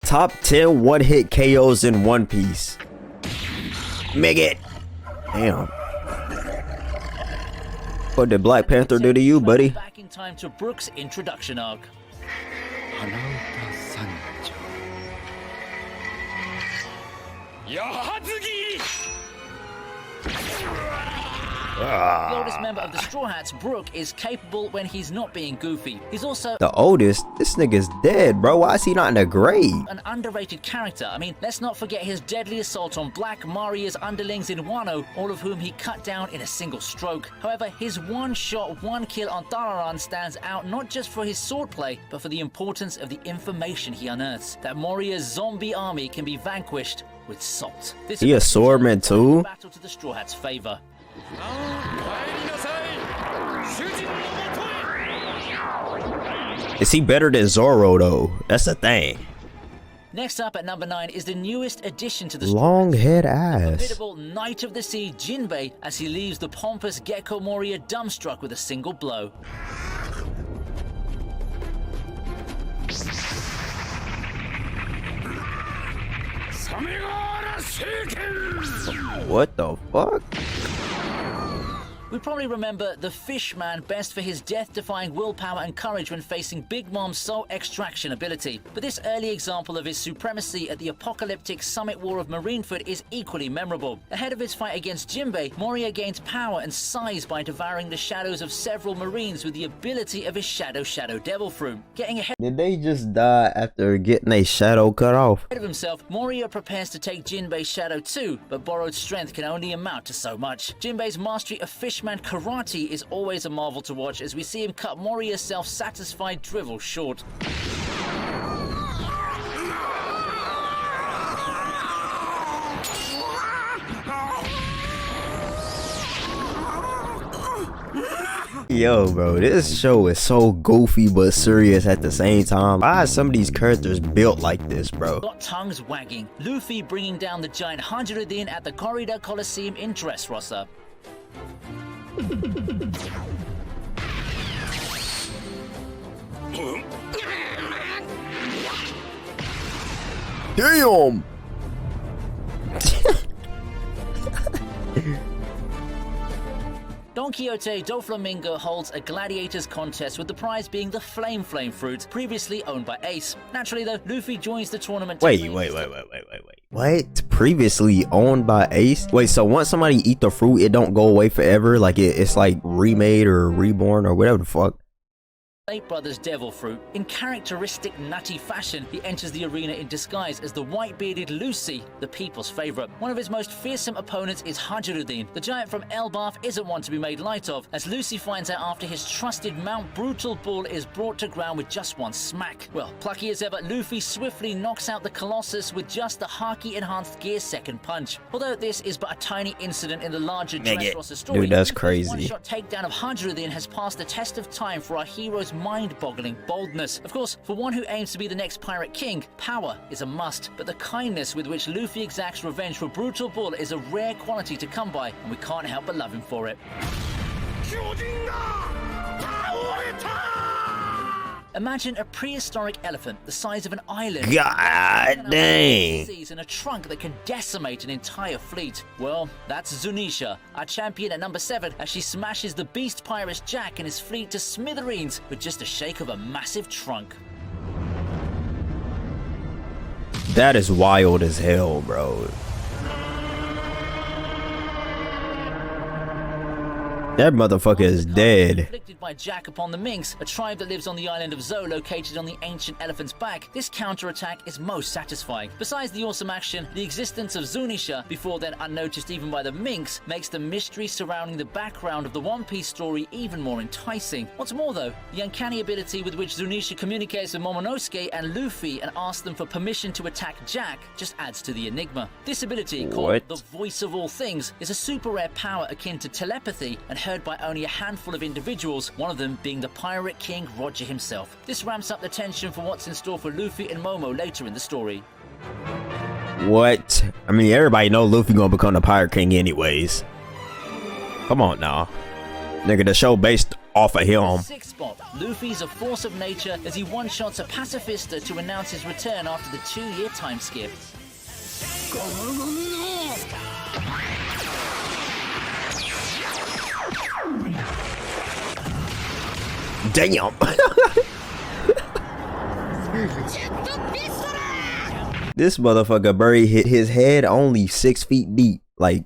Top 10 one-hit KOs in One Piece. Make it. Damn. What did Black Panther do to you, buddy? Back in time to Brook's introduction arc. The oldest member of the Straw Hats, Brook, is capable when he's not being goofy. He's also the oldest? This nigga's dead, bro. Why is he not in the grave? An underrated character. I mean, let's not forget his deadly assault on Black Maria's underlings in Wano, all of whom he cut down in a single stroke. However, his one-shot, one-kill on Tararan stands out not just for his swordplay, but for the importance of the information he unearths. That Moria's zombie army can be vanquished with salt. This he a swordman too? Battle to the Straw Hats' favor. Is he better than Zoro though? That's the thing. Next up at number 9 is the newest addition to the long head ass. Formidable Knight of the Sea Jinbe, as he leaves the pompous Gecko Moria dumbstruck with a single blow. What the fuck? We probably remember the Fishman best for his death-defying willpower and courage when facing Big Mom's soul extraction ability. But this early example of his supremacy at the apocalyptic Summit War of Marineford is equally memorable. Ahead of his fight against Jinbe, Moria gains power and size by devouring the shadows of several Marines with the ability of his Shadow Devil Fruit. Getting ahead Did they just die after getting a shadow cut off? of himself, Moria prepares to take Jinbe's shadow too, but borrowed strength can only amount to so much. Jinbe's mastery of Fishman karate is always a marvel to watch as we see him cut Moria's self-satisfied drivel short. Yo, bro, this show is so goofy but serious at the same time. Why are some of these characters built like this, bro? Got tongues wagging. Luffy bringing down the giant Hajrudin at the Corridor Coliseum in Dressrosa. Damn! Don Quixote Doflamingo holds a gladiators contest with the prize being the Flame fruit, previously owned by Ace. Naturally though, Luffy joins the tournament. Wait. What? Previously owned by Ace? Wait, so once somebody eat the fruit, it don't go away forever? Like it's like remade or reborn or whatever the fuck? Eight Brothers Devil Fruit. In characteristic nutty fashion, he enters the arena in disguise as the white-bearded Lucy, the people's favorite. One of his most fearsome opponents is Hajrudin. The giant from Elbaf isn't one to be made light of, as Lucy finds out after his trusted Mount Brutal Bull is brought to ground with just one smack. Well, plucky as ever, Luffy swiftly knocks out the Colossus with just the Haki-enhanced Gear second punch. Although this is but a tiny incident in the larger Dressrosa story, dude, that's Luffy's crazy. one-shot takedown of Hajrudin has passed the test of time for our hero's mind-boggling boldness. Of course, for one who aims to be the next pirate king, power is a must, but the kindness with which Luffy exacts revenge for Brutal Bull is a rare quality to come by, and we can't help but love him for it. Imagine a prehistoric elephant the size of an island. God dang. In a trunk that can decimate an entire fleet. Well, that's Zunesha, our champion at number 7, as she smashes the beast pirate Jack and his fleet to smithereens with just a shake of a massive trunk. That is wild as hell, bro. That motherfucker is dead. Inflicted by Jack upon the Minks, a tribe that lives on the island of Zo located on the ancient elephant's back, this counterattack is most satisfying. Besides the awesome action, the existence of Zunesha, before then unnoticed even by the Minks, makes the mystery surrounding the background of the One Piece story even more enticing. What's more though, the uncanny ability with which Zunesha communicates with Momonosuke and Luffy and asks them for permission to attack Jack just adds to the enigma. This ability, called the Voice of All Things, is a super rare power akin to telepathy and heard by only a handful of individuals, one of them being the Pirate King Roger himself. This ramps up the tension for what's in store for Luffy and Momo later in the story. What? I mean, everybody know Luffy gonna become the Pirate King anyways. Come on now. Nigga, the show based off of him. Sixth spot, Luffy's a force of nature as he one-shots a Pacifista to announce his return after the 2-year time skip. Damn. This motherfucker buried his head only 6 feet deep. Like,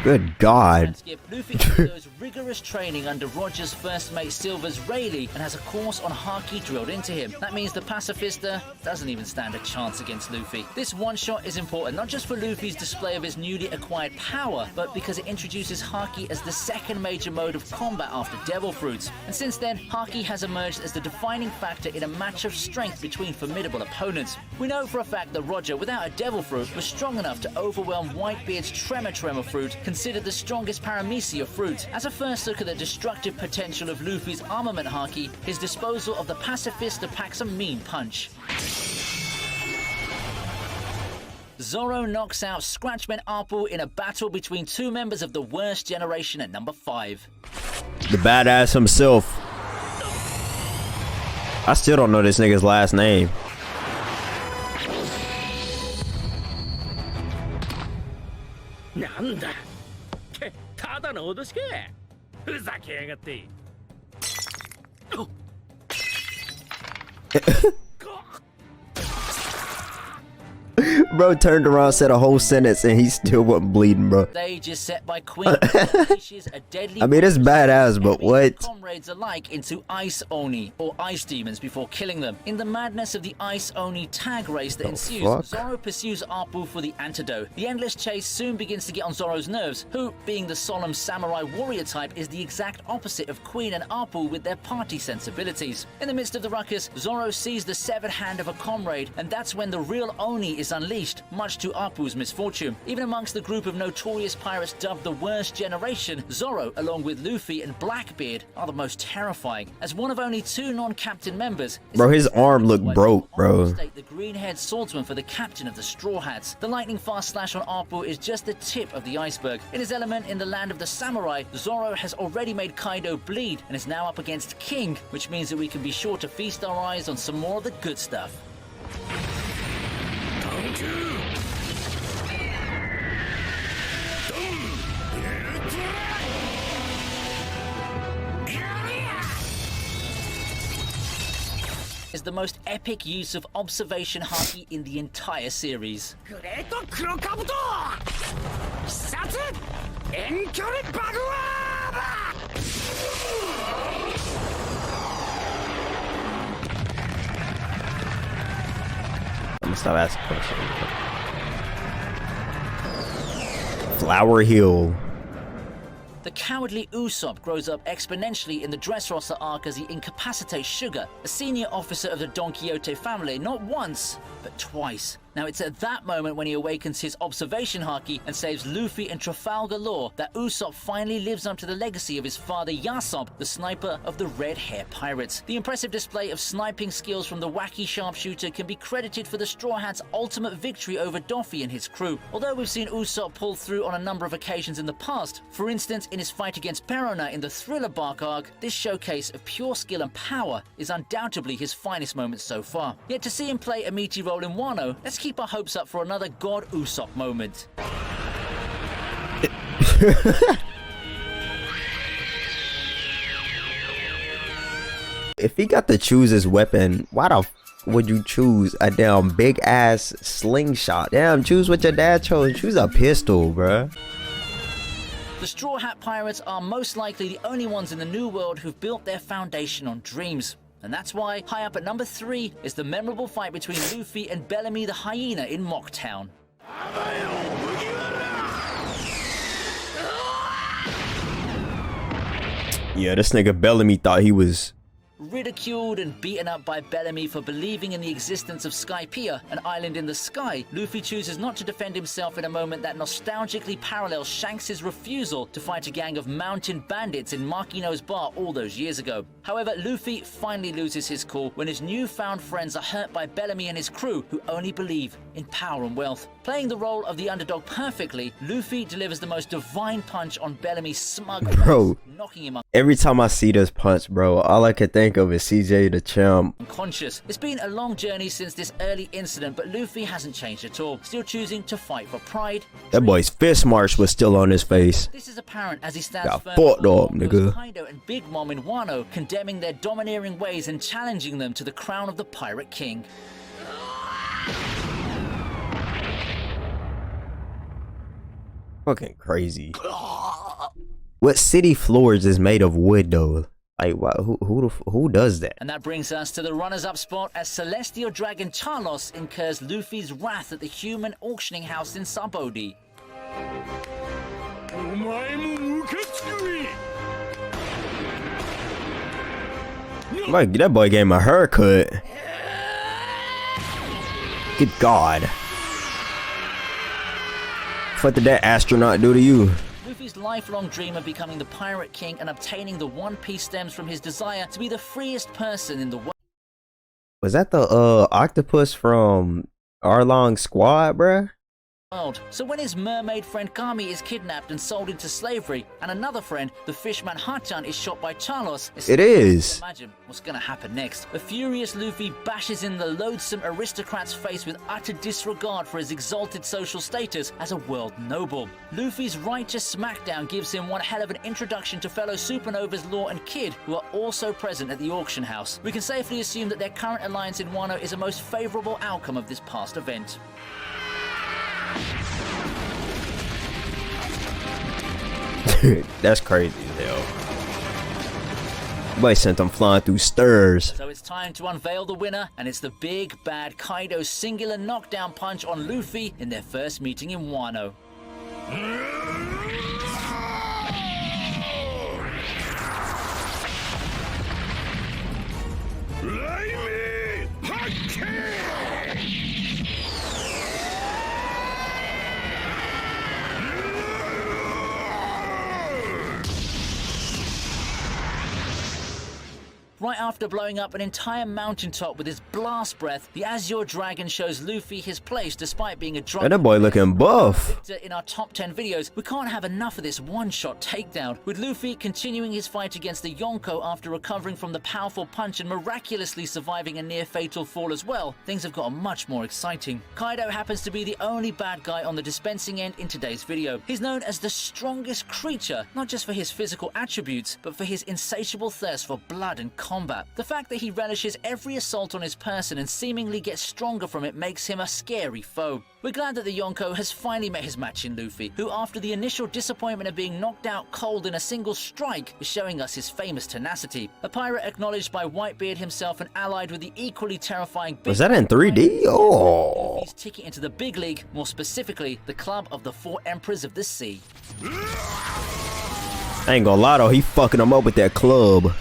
good God. Luffy undergoes rigorous training under Roger's first mate Silver's Rayleigh and has a course on Haki drilled into him. That means the Pacifista doesn't even stand a chance against Luffy. This one-shot is important not just for Luffy's display of his newly acquired power, but because it introduces Haki as the second major mode of combat after Devil Fruits. And since then, Haki has emerged as the defining factor in a match of strength between formidable opponents. We know for a fact that Roger, without a Devil Fruit, was strong enough to overwhelm Whitebeard's Tremor Fruit, considered the strongest paramecia fruit. As a first look at the destructive potential of Luffy's armament Haki, his disposal of the Pacifista packs a mean punch. Zoro knocks out Scratchman Apple in a battle between two members of the worst generation at number 5. The badass himself. I still don't know this nigga's last name. Bro turned around, said a whole sentence, and he still wasn't bleeding, bro. Stage is set by Queen. A deadly I mean, it's badass, but what? Comrades alike into Ice Oni, or Ice Demons, before killing them. In the madness of the Ice Oni tag race that ensues, fuck? Zoro pursues Appu for the antidote. The endless chase soon begins to get on Zoro's nerves, who, being the solemn samurai warrior type, is the exact opposite of Queen and Appu with their party sensibilities. In the midst of the ruckus, Zoro sees the severed hand of a comrade, and that's when the real Oni is unleashed, much to Appu's misfortune. Even amongst the group of notorious pirates dubbed the worst generation, Zoro, along with Luffy and Blackbeard, are the most terrifying. As one of only 2 non-captain members, Bro, his arm looked broke, bro. The green-haired swordsman for the captain of the Straw Hats. The lightning-fast slash on Appu is just the tip of the iceberg. In his element in the land of the samurai, Zoro has already made Kaido bleed and is now up against King, which means that we can be sure to feast our eyes on some more of the good stuff. Is the most epic use of observation haki in the entire series. I'm gonna stop asking questions. Flower Hill. The cowardly Usopp grows up exponentially in the Dressrosa arc as he incapacitates Sugar, a senior officer of the Don Quixote family, not once, but twice. Now it's at that moment when he awakens his observation haki and saves Luffy and Trafalgar Law that Usopp finally lives up to the legacy of his father Yasopp, the sniper of the Red Hair Pirates. The impressive display of sniping skills from the wacky sharpshooter can be credited for the Straw Hats' ultimate victory over Doffy and his crew. Although we've seen Usopp pull through on a number of occasions in the past, for instance in his fight against Perona in the Thriller Bark arc, this showcase of pure skill and power is undoubtedly his finest moment so far. Yet to see him play a meaty role in Wano, let's keep our hopes up for another God Usopp moment. If he got to choose his weapon, why the would you choose a damn big ass slingshot? Damn, choose what your dad chose. Choose a pistol, bruh. The Straw Hat Pirates are most likely the only ones in the New World who've built their foundation on dreams. And that's why, high up at number 3, is the memorable fight between Luffy and Bellamy the Hyena in Mocktown. Yeah, this nigga Bellamy thought he was Ridiculed and beaten up by Bellamy for believing in the existence of Skypiea, an island in the sky, Luffy chooses not to defend himself in a moment that nostalgically parallels Shanks' refusal to fight a gang of mountain bandits in Makino's bar all those years ago. However, Luffy finally loses his cool when his newfound friends are hurt by Bellamy and his crew, who only believe in power and wealth. Playing the role of the underdog perfectly, Luffy delivers the most divine punch on Bellamy's smug Bro, face, knocking him every time I see this punch, bro, all I can think of is CJ the champ. unconscious. It's been a long journey since this early incident, but Luffy hasn't changed at all, still choosing to fight for pride. That boy's fist march was still on his face. This is apparent as he stands Got firm fought before up, nigga. Kaido and Big Mom in Wano, condemning their domineering ways and challenging them to the crown of the Pirate King. Fucking crazy. What city floors is made of wood though? Like, who does that? And that brings us to the runners-up spot as Celestial Dragon Charlos incurs Luffy's wrath at the human auctioning house in Sabodi. Like, that boy gave him a haircut. Good God. What did that astronaut do to you? Luffy's lifelong dream of becoming the Pirate King and obtaining the One Piece stems from his desire to be the freest person in the world. Was that the octopus from Arlong's squad, bruh? So when his mermaid friend Kami is kidnapped and sold into slavery, and another friend, the fishman Hachan, is shot by Charlos, It is. Imagine what's gonna happen next. A furious Luffy bashes in the loathsome aristocrat's face with utter disregard for his exalted social status as a world noble. Luffy's righteous smackdown gives him one hell of an introduction to fellow supernovas Law and Kid, who are also present at the auction house. We can safely assume that their current alliance in Wano is a most favorable outcome of this past event. That's crazy as hell. Boy sent them flying through stirs. So it's time to unveil the winner, and it's the big bad Kaido's singular knockdown punch on Luffy in their first meeting in Wano. Right after blowing up an entire mountaintop with his blast breath, the Azure Dragon shows Luffy his place despite being a drunk. And that boy looking buff. In our top 10 videos, we can't have enough of this one-shot takedown, with Luffy continuing his fight against the Yonko after recovering from the powerful punch and miraculously surviving a near-fatal fall as well. Things have gotten much more exciting. Kaido happens to be the only bad guy on the dispensing end in today's video. He's known as the strongest creature, not just for his physical attributes, but for his insatiable thirst for blood and combat. The fact that he relishes every assault on his person and seemingly gets stronger from it makes him a scary foe. We're glad that the Yonko has finally met his match in Luffy, who after the initial disappointment of being knocked out cold in a single strike is showing us his famous tenacity. A pirate acknowledged by Whitebeard himself and allied with the equally terrifying Was that in 3D? Oh. Luffy's ticket into the big league, more specifically the Club of the Four Emperors of the Sea. I ain't gonna lie though, he fucking him up with that club.